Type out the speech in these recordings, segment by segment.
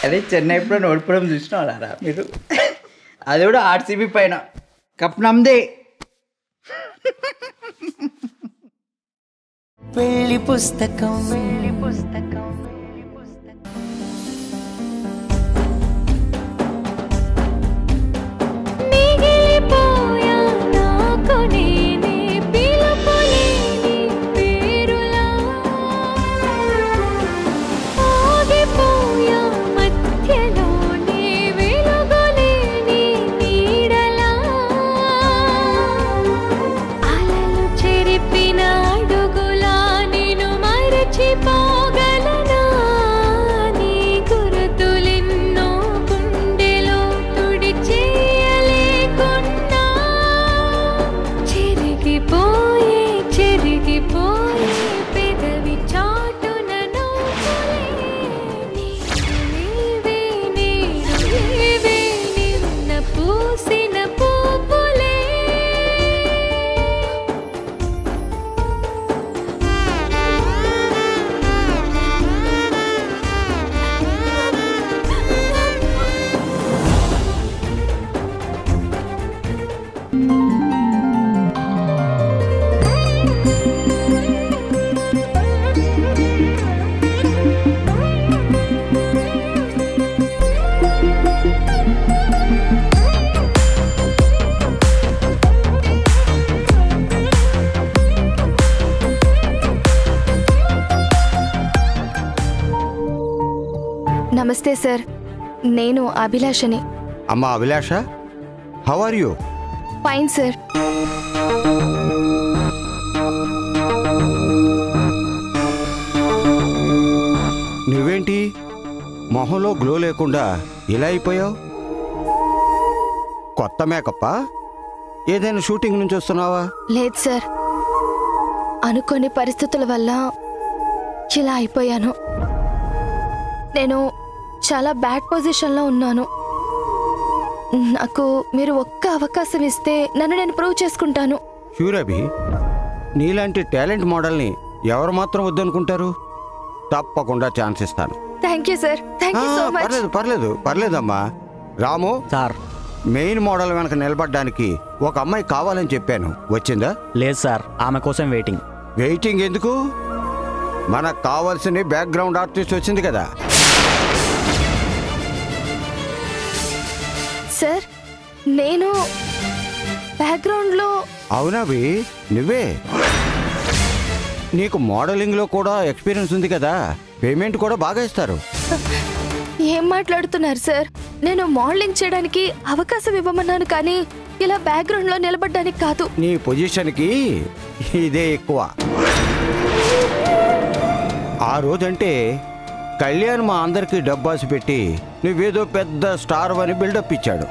అదే చెన్నై ఎప్పుడో ఓడిపోవడం చూసినారా మీరు? అది కూడా ఆర్సీబీ పైన. కప్ నమ్దే. పెళ్లి పుస్తకం నమస్తే సార్, నేను అభిలాషని. అమ్మా అభిలాష, how are you? Fine sir. నువ్వేంటి మొహంలో గ్లో లేకుండా ఇలా అయిపోయావు? కొత్త మేకప్పా? ఏదైనా షూటింగ్ నుంచి వస్తున్నావా? లేదు సార్, అనుకోని పరిస్థితుల వల్ల ఇలా అయిపోయాను. నేను చాలా బ్యాడ్ పొజిషన్లో ఉన్నాను. నాకు మీరు ఒక్క అవకాశం ఇస్తే నన్ను నేను ప్రూవ్ చేసుకుంటాను. షూర్ అభి, నీలాంటి టాలెంట్ మోడల్ని ఎవరు మాత్రం వద్దనుకుంటారు? తప్పకుండా ఛాన్స్ ఇస్తాను. Thank you sir, thank you so much. పర్లేదు పర్లేదు పర్లేదమ్మా. రాము సార్, మెయిన్ మోడల్ వెనక నిలబడ్డానికి ఒక అమ్మాయి కావాలని చెప్పాను, వచ్చిందా? లేదు సార్, ఆమె కోసం వెయిటింగ్. వెయిటింగ్ ఎందుకు? మనకు కావాల్సిన బ్యాక్గ్రౌండ్ ఆర్టిస్ట్ వచ్చింది కదా. సార్, నేను బ్యాక్గ్రౌండ్లో. అవునవి నువ్వే. నీకు మోడలింగ్లో కూడా ఎక్స్పీరియన్స్ ఉంది కదా, పేమెంట్ కూడా బాగా ఇస్తారు. ఏం మాట్లాడుతున్నారు సార్? నేను మోడలింగ్ చేయడానికి అవకాశం ఇవ్వమన్నాను, కానీ ఇలా బ్యాక్గ్రౌండ్లో నిలబడ్డానికి కాదు. నీ పొజిషన్కి ఇదే ఎక్కువ. ఆ రోజంటే కళ్యాణ్ మా అందరికీ డబ్బాసి పెట్టి నువ్వేదో పెద్ద స్టార్ అని బిల్డప్ ఇచ్చాడు.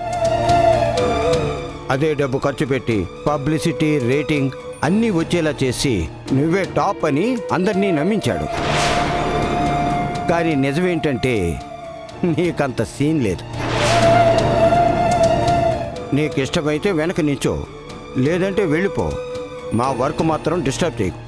అదే డబ్బు ఖర్చు పెట్టి పబ్లిసిటీ, రేటింగ్ అన్నీ వచ్చేలా చేసి నువ్వే టాప్ అని అందరినీ నమ్మించాడు. కానీ నిజమేంటంటే నీకంత సీన్ లేదు. నీకు ఇష్టమైతే వెనక నించో, లేదంటే వెళ్ళిపో. మా వర్క్ మాత్రం డిస్టర్బ్ చేయకు.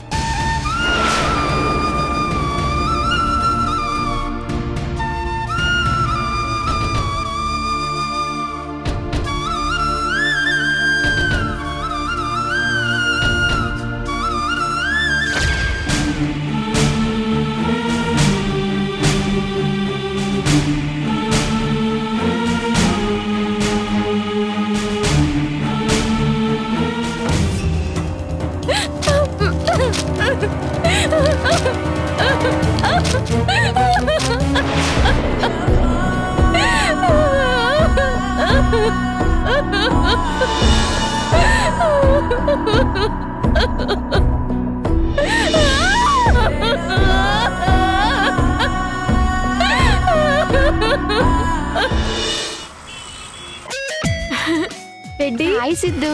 రెడ్డి, హాయ్ సిద్ధు.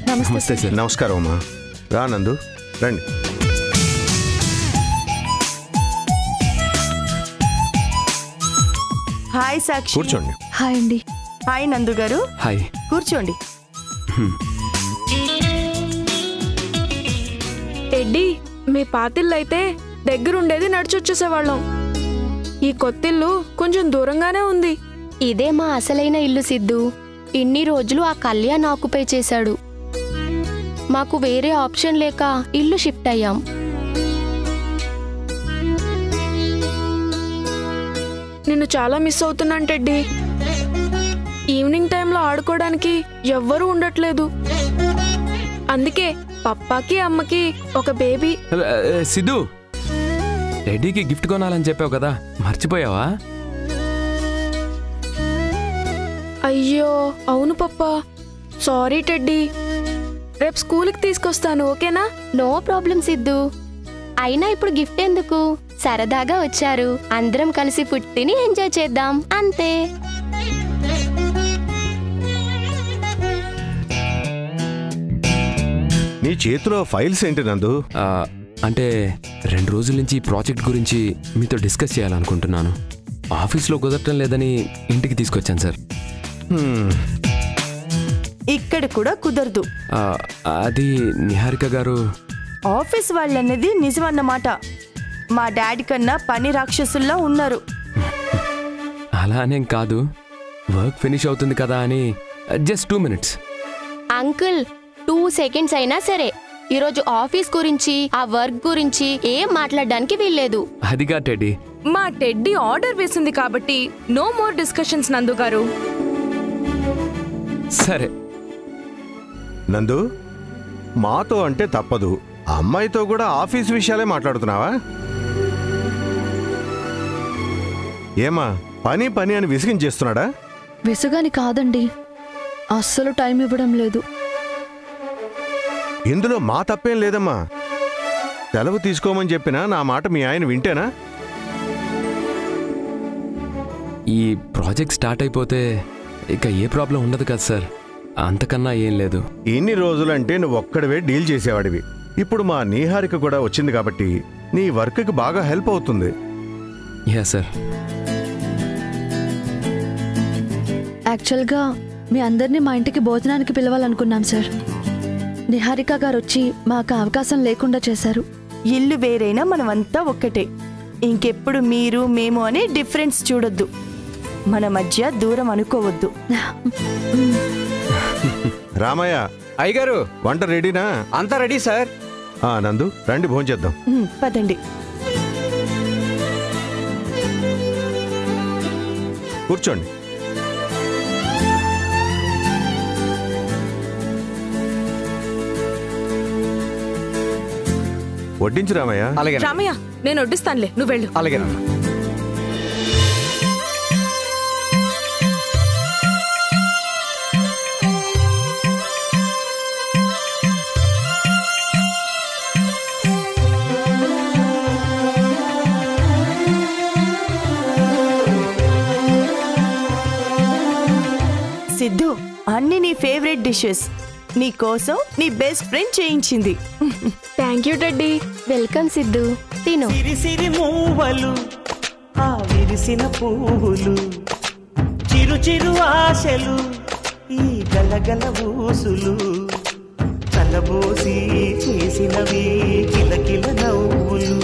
నమస్తే సార్. నమస్కారం అమ్మా. రా నందు, రండి. హాయ్ సాక్షి. కూర్చోండి. హాయ్ అండి. హాయ్ నందు గారు. హాయ్. కూర్చోండి. రెడ్డి, మీ పాతిళ్ళు అయితే దగ్గరుండేది నడిచొచ్చేసేవాళ్ళం. ఈ కొత్తిల్లు కొంచెం దూరంగానే ఉంది. ఇదే మా అసలైన ఇల్లు సిద్ధు. ఇన్ని రోజులు ఆ కళ్యాణ్ ఆక్యుపై చేశాడు. మాకు వేరే ఆప్షన్ లేక ఇల్లు షిఫ్ట్ అయ్యాం. నిన్ను చాలా మిస్ అవుతున్నాను టెడ్డీ. ఈవినింగ్ టైంలో ఆడుకోవడానికి ఎవ్వరూ ఉండట్లేదు. అందుకే పప్పాకి అమ్మకి ఒక బేబీ. సిద్ధు, టెడ్డీకి గిఫ్ట్ కొనాలని చెప్పావు కదా, మర్చిపోయావా? అయ్యో అవును పప్పా, సారీ టెడ్డీ. రేపు స్కూల్కి తీసుకొస్తాను, ఓకేనా? No problem Siddhu. అయినా ఇప్పుడు గిఫ్ట్ ఎందుకు? సరదాగా వచ్చారు, అందరం కలిసి ఫుడ్ తిని ఎంజాయ్ చేద్దాం అంతే. నీ చేతిలో ఫైల్స్ ఏంటి నందు? అంటే 2 రోజుల నుంచి ఈ ప్రాజెక్ట్ గురించి మీతో డిస్కస్ చేయాలనుకుంటున్నాను. ఆఫీస్లో కుదరటం లేదని ఇంటికి తీసుకొచ్చాను సార్. ఇక్కడ కూడా కుదరదు. అది నిహారిక గారు. ఆఫీస్ వాళ్ళనేది నిజమన్నమాట. మా డాడీ కన్నా పని రాక్షసుల్లా ఉన్నారు. అలా అనేం కాదు, వర్క్ ఫినిష్ అవుతుంది కదా అని. Just 2 minutes. అంకుల్ 2 seconds అయినా సరే ఈరోజు ఆఫీస్ గురించి ఆ వర్క్ గురించి ఏం మాట్లాడడానికి వీల్లేదు. అదిగా టెడ్డీ, మా టెడ్డీ ఆర్డర్ వేసింది కాబట్టి నో మోర్ డిస్కషన్స్ నందు గారు. సరే నందు, మాతో అంటే తప్పదు, అమ్మాయితో కూడా ఆఫీస్ విషయాలే మాట్లాడుతున్నావా? ఏమా పని పని అని విసిగించేస్తున్నాడా? విసుగని కాదండి, అస్సలు టైం ఇవ్వడం లేదు. ఇందులో మా తప్పేం లేదమ్మా. సెలవు తీసుకోమని చెప్పినా నా మాట మీ ఆయన వింటేనా? ఈ ప్రాజెక్ట్ స్టార్ట్ అయిపోతే ఇక ఏ ప్రాబ్లం ఉండదు కదా సార్, అంతకన్నా ఏం లేదు. ఇన్ని రోజులంటే నువ్వు ఒక్కడివే డీల్ చేసేవాడివి. ఇప్పుడు మా నీహారిక కూడా వచ్చింది కాబట్టి నీ వర్క్కి బాగా హెల్ప్ అవుతుంది. Yeah sir. యాక్చువల్గా మీ అందరినీ మా ఇంటికి భోజనానికి పిలవాలనుకున్నాం సార్. నిహారిక గారు వచ్చి మాకు అవకాశం లేకుండా చేశారు. ఇల్లు వేరైనా మనమంతా ఒక్కటే. ఇంకెప్పుడు మీరు మేము అనే డిఫరెన్స్ చూడొద్దు. మన మధ్య దూరం అనుకోవద్దు. రామయ్య అయ్యగారు, వంట రెడీనా? అంతా రెడీ సార్. నందు రండి, భోంచేద్దాం. పదండి. కూర్చోండి. వడ్డించు రామయ్య. అలాగే రామయ్య, నేను వడ్డిస్తానులే, నువ్వు వెళ్ళు. అలాగేనమ్మా. సిద్ధు, అన్ని నీ ఫేవరెట్ డిషెస్ నీ కోసం నీ బెస్ట్ ఫ్రెండ్ చేయించింది. Thank you teddy. Welcome Siddhu, తిను. సిరిసిరి మూవలు, ఆ విరిసిన పువ్వులు, చిరు చిరు ఆశలు, ఈ గలగల ఊసులు, కలబోసి చేసినవి కిలకిల నవ్వులు,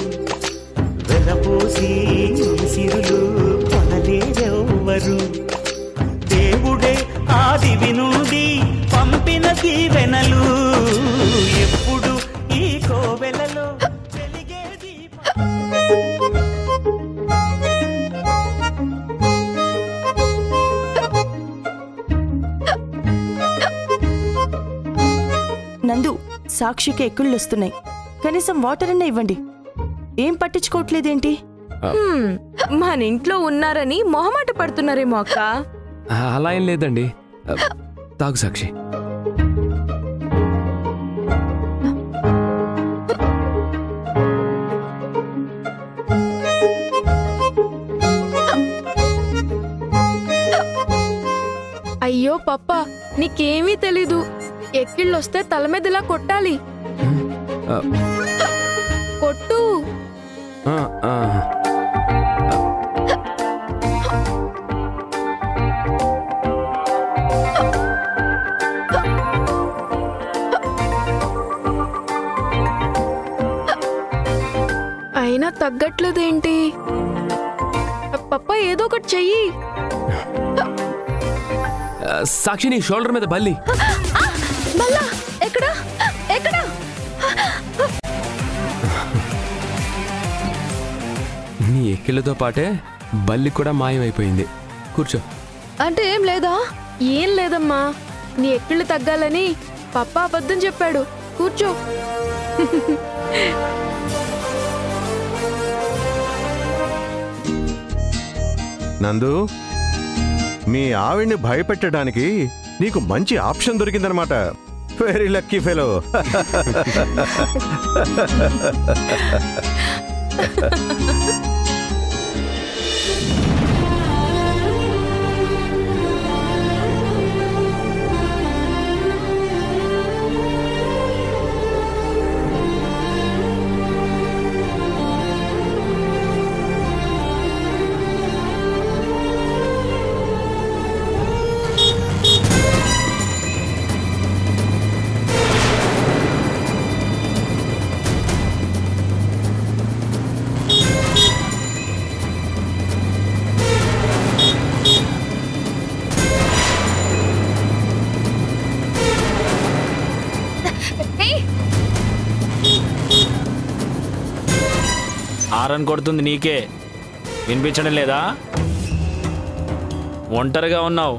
వెలబోసి సిరులు కొనలేరెవ్వరు. దేవుడే ఆదివి నుండి పంపిన దీవెనలు, ఎప్పుడు ఈ కోవెలలో వెలిగే దీపం. నందు, సాక్షికి ఎక్కుళ్ళొస్తున్నాయి. కనీసం వాటర్ అన్నా ఇవ్వండి. ఏం పట్టించుకోవట్లేదేంటి? మన ఇంట్లో ఉన్నారని మొహమాట పడుతున్నారేమో అక్క. అలా ఏం లేదండి, తాగు సాక్షి. అయ్యో పప్ప, నీకేమీ తెలీదు. ఎక్కిళ్ళొస్తే తల మీద ఇలా కొట్టాలి. కొట్టు. అయినా తగ్గట్లేదేంటి? పప్పా ఏదో ఒకటి చెయ్యి. సాక్షి, నీ షోల్డర్ మీద బల్లి. బల్లా ఎక్కడా ఎక్కడా? నీ ఎక్కిళ్ళతో పాటే బల్లి కూడా మాయమైపోయింది. కూర్చో. అంటే ఏం లేదా? ఏం లేదమ్మా, నీ ఎక్కిళ్ళు తగ్గాలని పప్పా అబద్ధం చెప్పాడు. కూర్చో. నందు, మీ ఆవిడ్ని భయపెట్టడానికి నీకు మంచి ఆప్షన్ దొరికిందనమాట. Very lucky fellow. హారన్ కొడుతుంది నీకే వినిపించడం లేదా? ఒంటరిగా ఉన్నావు,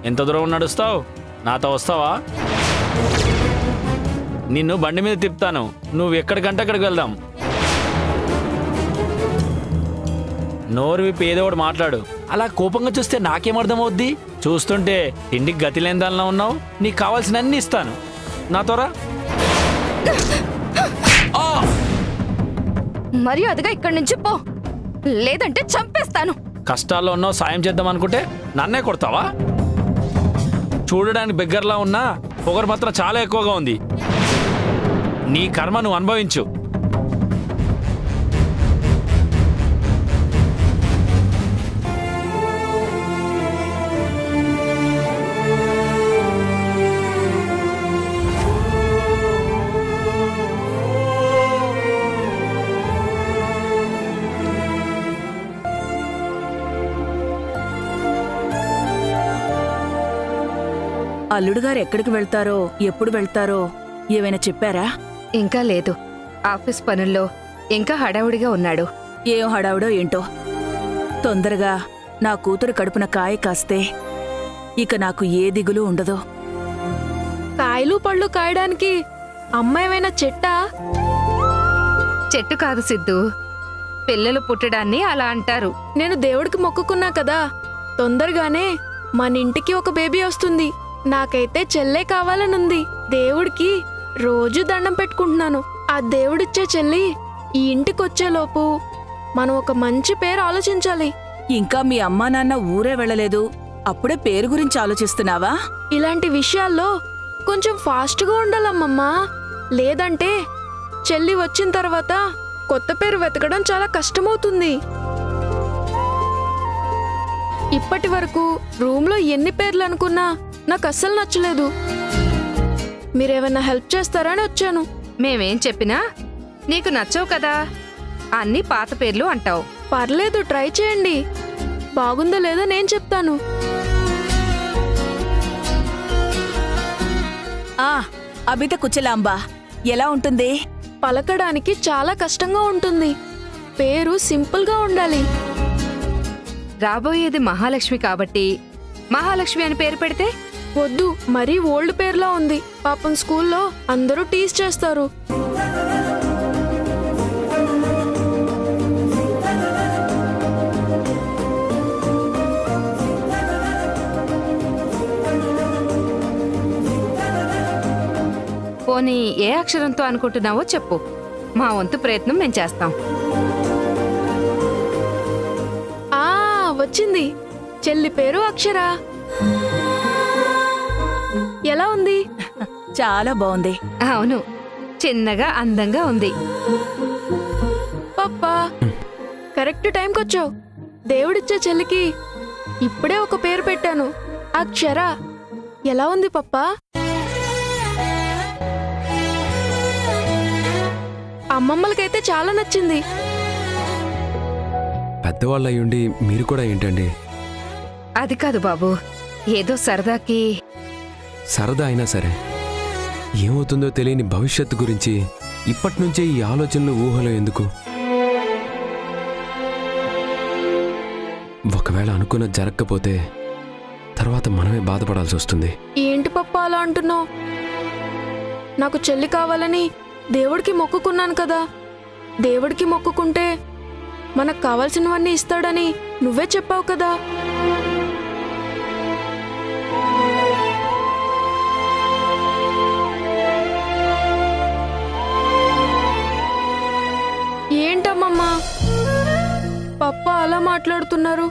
ఎంత దూరం నడుస్తావు? నాతో వస్తావా? నిన్ను బండి మీద తిప్పుతాను, నువ్వు ఎక్కడికంటే అక్కడికి వెళ్దాం. నోరు విప్పి ఏదో ఒకటి మాట్లాడు. అలా కోపంగా చూస్తే నాకేమర్థమవుద్ది? చూస్తుంటే తిండికి గతి లేని దానిలో ఉన్నావు. నీకు కావాల్సినన్ని ఇస్తాను, నాతోరా. మర్యాదగా ఇక్కడి నుంచి పో, లేదంటే చంపేస్తాను. కష్టాల్లో ఉన్నావు, సాయం చేద్దాం అనుకుంటే నన్నే కొడతావా? చూడడానికి బిగ్గరలా ఉన్నా పొగరు మాత్రం చాలా ఎక్కువగా ఉంది. నీ కర్మ నువ్వు అనుభవించు. అల్లుడు గారు ఎక్కడికి వెళ్తారో, ఎప్పుడు వెళ్తారో ఏమైనా చెప్పారా? ఇంకా లేదు, ఆఫీస్ పనుల్లో ఇంకా హడావుడిగా ఉన్నాడు. ఏం హడావుడో ఏంటో. తొందరగా నా కూతురు కడుపున కాయ కాస్తే ఇక నాకు ఏ దిగులు ఉండదు. కాయలు పళ్ళు కాయడానికి అమ్మాయిమైనా చెట్టా? చెట్టు కాదు సిద్ధు, పిల్లలు పుట్టడాన్ని అలా అంటారు. నేను దేవుడికి మొక్కుకున్నా కదా, తొందరగానే మన ఇంటికి ఒక బేబీ వస్తుంది. నాకైతే చెల్లె కావాలనుంది. దేవుడికి రోజు దండం పెట్టుకుంటున్నాను. ఆ దేవుడిచ్చే చెల్లి ఈ ఇంటికొచ్చేలోపు మనం ఒక మంచి పేరు ఆలోచించాలి. ఇంకా మీ అమ్మా నాన్న ఊరే వెళ్ళలేదు, అప్పుడే పేరు గురించి ఆలోచిస్తున్నావా? ఇలాంటి విషయాల్లో కొంచెం ఫాస్ట్గా ఉండాలమ్మమ్మా. లేదంటే చెల్లి వచ్చిన తర్వాత కొత్త పేరు వెతకడం చాలా కష్టమవుతుంది. ఇప్పటి వరకు రూమ్లో ఎన్ని పేర్లు అనుకున్నా నాకు అస్సలు నచ్చలేదు. మీరేమన్నా హెల్ప్ చేస్తారని వచ్చాను. మేమేం చెప్పినా నీకు నచ్చవు కదా, అన్ని పాత పేర్లు అంటావు. పర్లేదు, ట్రై చేయండి. బాగుందో లేదో నేను చెప్తాను. అబిత కుచలాంబా ఎలా ఉంటుంది? పలకడానికి చాలా కష్టంగా ఉంటుంది. పేరు సింపుల్గా ఉండాలి. రాబోయేది మహాలక్ష్మి కాబట్టి మహాలక్ష్మి అని పేరు పెడితే వద్దు, మరీ ఓల్డ్ పేర్లా ఉంది. పాపం స్కూల్లో అందరూ టీజ్ చేస్తారు. పోనీ ఏ అక్షరంతో అనుకుంటున్నావో చెప్పు, మా వంతు ప్రయత్నం మేము చేస్తాం. వచ్చింది, చెల్లి పేరు అక్షర. ఎలా ఉంది? చాలా బాగుంది. అవును, చిన్నగా అందంగా ఉంది. పప్పా, కరెక్ట్ టైంకి వచ్చావు. దేవుడిచ్చే చెల్లికి ఇప్పుడే ఒక పేరు పెట్టాను, అక్షర. ఎలా ఉంది పప్పా? అమ్మమ్మలకైతే చాలా నచ్చింది. పెద్దవాళ్ళు అయ్యుండి మీరు కూడా ఏంటండి? అది కాదు బాబు, ఏదో సరదాకి. సరదా అయినా సరే ఏమవుతుందో తెలియని భవిష్యత్తు గురించి ఇప్పటి నుంచే ఈ ఆలోచనలు ఊహలు ఎందుకు? ఒకవేళ అనుకున్న జరగకపోతే తర్వాత మనమే బాధపడాల్సి వస్తుంది. ఏంటి పప్ప అలా అంటున్నావు? నాకు చెల్లి కావాలని దేవుడికి మొక్కుకున్నాను కదా. దేవుడికి మొక్కుకుంటే మనకు కావాల్సినవన్నీ ఇస్తాడని నువ్వే చెప్పావు కదా. ఏంటమ్మమ్మా పప్ప అలా మాట్లాడుతున్నారు?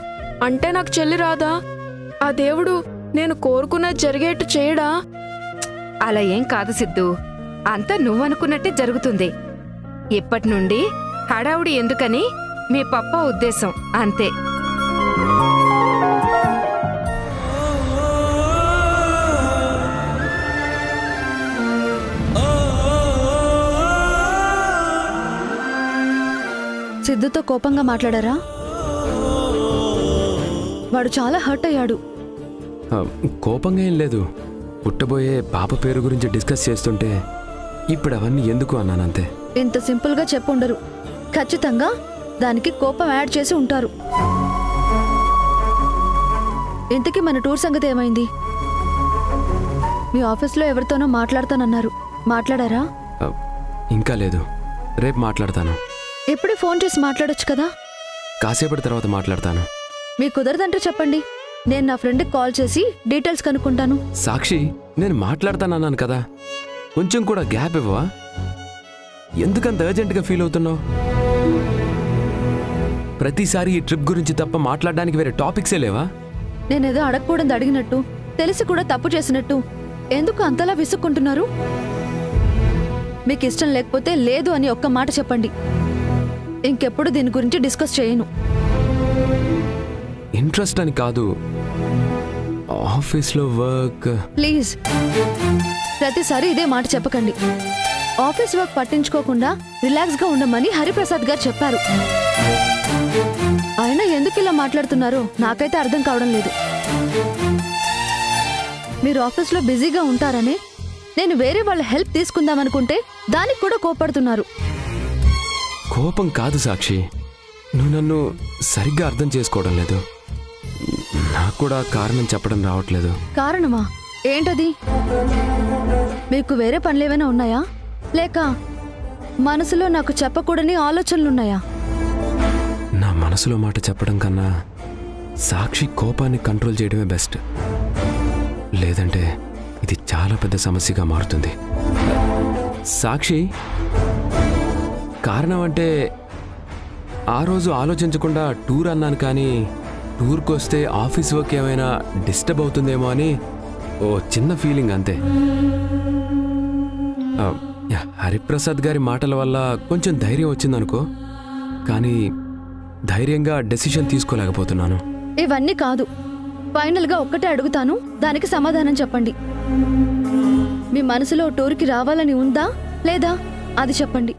అంటే నాకు చెల్లి రాదా? ఆ దేవుడు నేను కోరుకున్నది జరిగేట్టు చేయడా? అలా ఏం కాదు సిద్ధు, అంతా నువ్వనుకున్నట్టే జరుగుతుంది. ఇప్పటి నుండి హడావుడి ఎందుకని మీ పప్ప ఉద్దేశం అంతే. సిద్ధుతో కోపంగా మాట్లాడారా? వాడు చాలా హర్ట్ అయ్యాడు. కోపంగా ఏం లేదు. పుట్టబోయే పాప పేరు గురించి డిస్కస్ చేస్తుంటే ఇప్పుడు అవన్నీ ఎందుకు అన్నానంతే. ఇంత సింపుల్గా చెప్పుండరు. ఖచ్చితంగా దానికి కోపం యాడ్ చేసి ఉంటారు. ఇంతకీ మన టూర్ సంగతి ఏమైంది? మీ ఆఫీస్లో ఎవరితోనో మాట్లాడతానన్నారు, మాట్లాడారా? ఇంకా లేదు, రేపు మాట్లాడతాను. ఇప్పుడే ఫోన్ చేసి మాట్లాడొచ్చు కదా. కాసేపటి తర్వాత మాట్లాడతాను. మీకు కుదరదంటే చెప్పండి, నేను నా ఫ్రెండ్కి కాల్ చేసి డీటెయిల్స్ కనుక్కుంటాను. సాక్షి, నేను మాట్లాడతానన్నాను కదా, కొంచెం కూడా గ్యాప్ ఇవ్వవా? ఎందుకంత అర్జెంటుగా ఫీల్ అవుతున్నావు? ప్రతిసారి ఈ ట్రిప్ గురించి తప్ప మాట్లాడడానికి వేరే టాపిక్సే లేవా? నేనేదో అడగకూడదు అడిగినట్టు, తెలిసి కూడా తప్పు చేసినట్టు ఎందుకు అంతలా విసుక్కుంటున్నారు? మీకు ఇష్టం లేకపోతే లేదు అని ఒక్క మాట చెప్పండి. ఇంకెప్పుడు దీని గురించి డిస్కస్ చేయను. ఇంట్రెస్ట్ అని కాదు, ఆఫీస్లో వర్క్. ప్లీజ్ ప్రతిసారి ఇదే మాట చెప్పకండి. ఆఫీస్ వర్క్ పట్టించుకోకుండా రిలాక్స్గా ఉండమని హరిప్రసాద్ గారు చెప్పారు. ఆయన ఎందుకు ఇలా మాట్లాడుతున్నారో నాకైతే అర్థం కావడం లేదు. మీరు ఆఫీస్లో బిజీగా ఉంటారనే నేను వేరే వాళ్ళ హెల్ప్ తీసుకుందామనుకుంటే దానికి కూడా కోపడుతున్నారు. కోపం కాదు సాక్షి, నువ్వు నన్ను సరిగ్గా అర్థం చేసుకోవడం లేదు. నాకు కూడా కారణం చెప్పడం రావట్లేదు. కారణమా? ఏంటది? మీకు వేరే పనులేమైనా ఉన్నాయా, లేక మనసులో నాకు చెప్పకూడని ఆలోచనలున్నాయా? నా మనసులో మాట చెప్పడం కన్నా సాక్షి కోపాన్ని కంట్రోల్ చేయడమే బెస్ట్. లేదంటే ఇది చాలా పెద్ద సమస్యగా మారుతుంది. సాక్షి, కారణం అంటే ఆ రోజు ఆలోచించకుండా టూర్ అన్నాను, కానీ టూర్కి వస్తే ఆఫీస్ వర్క్ ఏమైనా డిస్టర్బ్ అవుతుందేమో అని ఓ చిన్న ఫీలింగ్ అంతే. హరిప్రసాద్ గారి మాటల వల్ల కొంచెం ధైర్యం వచ్చిందనుకో, కానీ ధైర్యంగా డెసిషన్ తీసుకోలేకపోతున్నాను. ఇవన్నీ కాదు, ఫైనల్గా ఒక్కటే అడుగుతాను, దానికి సమాధానం చెప్పండి. మీ మనసులో టూర్కి రావాలని ఉందా లేదా అది చెప్పండి.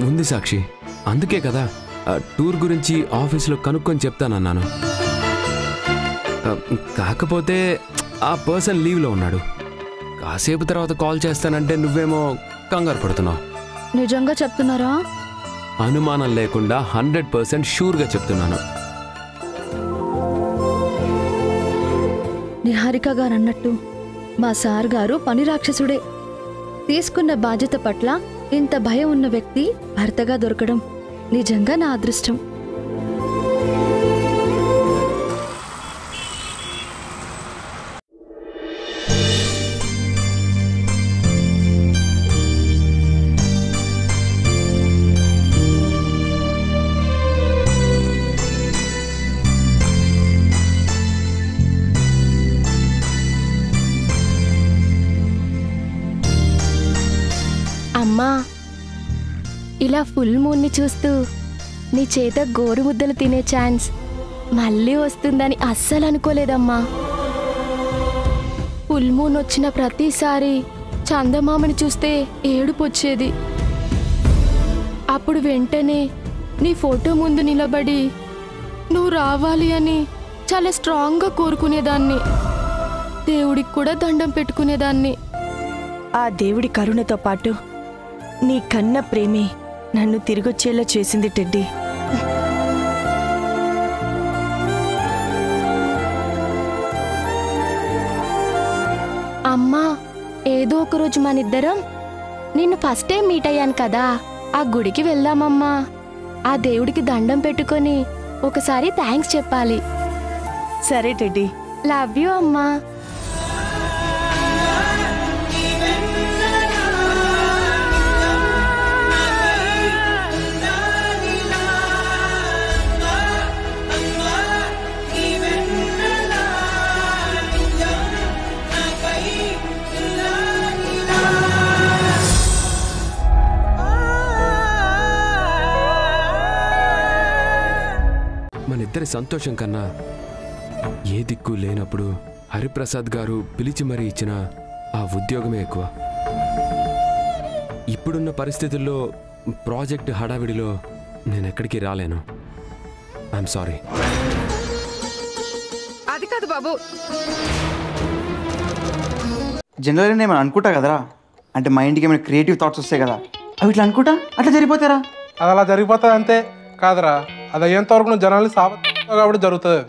ఉంది సాక్షి, అందుకే కదా టూర్ గురించి ఆఫీస్లో కనుక్కొని చెప్తానన్నాను. కాకపోతే ఆ పర్సన్ లీవ్లో ఉన్నాడు. కాసేపు తర్వాత కాల్ చేస్తానంటే నువ్వేమో కంగారు పడుతున్నావు. నిజంగా చెప్తున్నారా? అనుమానం లేకుండా 100% షూర్గా చెప్తున్నాను. నిహారిక గారు అన్నట్టు మా సార్ గారు పని రాక్షసుడే. తీసుకున్న బాధ్యత పట్ల ఇంత భయం ఉన్న వ్యక్తి భర్తగా దొరకడం నిజంగా నా అదృష్టం. అమ్మా, ఇలా ఫుల్ మూన్ని చూస్తూ నీ చేత గోరు ముద్దలు తినే ఛాన్స్ మళ్ళీ వస్తుందని అస్సలు అనుకోలేదమ్మా. ఫుల్ మూన్ వచ్చిన ప్రతిసారి చందమామని చూస్తే ఏడుపు వచ్చేది. అప్పుడు వెంటనే నీ ఫోటో ముందు నిలబడి నువ్వు రావాలి అని చాలా స్ట్రాంగ్గా కోరుకునేదాన్ని. దేవుడికి కూడా దండం పెట్టుకునేదాన్ని. ఆ దేవుడి కరుణతో పాటు నీ కన్న ప్రేమే నన్ను తిరిగొచ్చేలా చేసింది టెడ్డీ. అమ్మా, ఏదో ఒకరోజు మనిద్దరం నిన్ను ఫస్ట్ టైం మీట్ అయ్యాను కదా, ఆ గుడికి వెళ్దామమ్మా. ఆ దేవుడికి దండం పెట్టుకొని ఒకసారి థ్యాంక్స్ చెప్పాలి. సరే టెడ్డీ. లవ్ యూ అమ్మా. మన ఇద్దరి సంతోషం కన్నా ఏ దిక్కు లేనప్పుడు హరిప్రసాద్ గారు పిలిచి మరీ ఇచ్చిన ఆ ఉద్యోగమే ఎక్కువ. ఇప్పుడున్న పరిస్థితుల్లో ప్రాజెక్ట్ హడావిడిలో నేను ఎక్కడికి రాలేను. I'm sorry. అది కాదు బాబు. జనరల్గా నేను అనుకుంటా కదరా, అంటే మైండ్కి ఏమైనా క్రియేటివ్ థాట్స్ వస్తాయి కదా, అవి ఇట్లా అనుకుంటా అట్లా జరిగిపోతారా? అది అలా జరిగిపోతుంది అంతే కాదురా. అది అయ్యేంత వరకు నువ్వు జనాల్ని కాబట్టి జరుగుతుంది.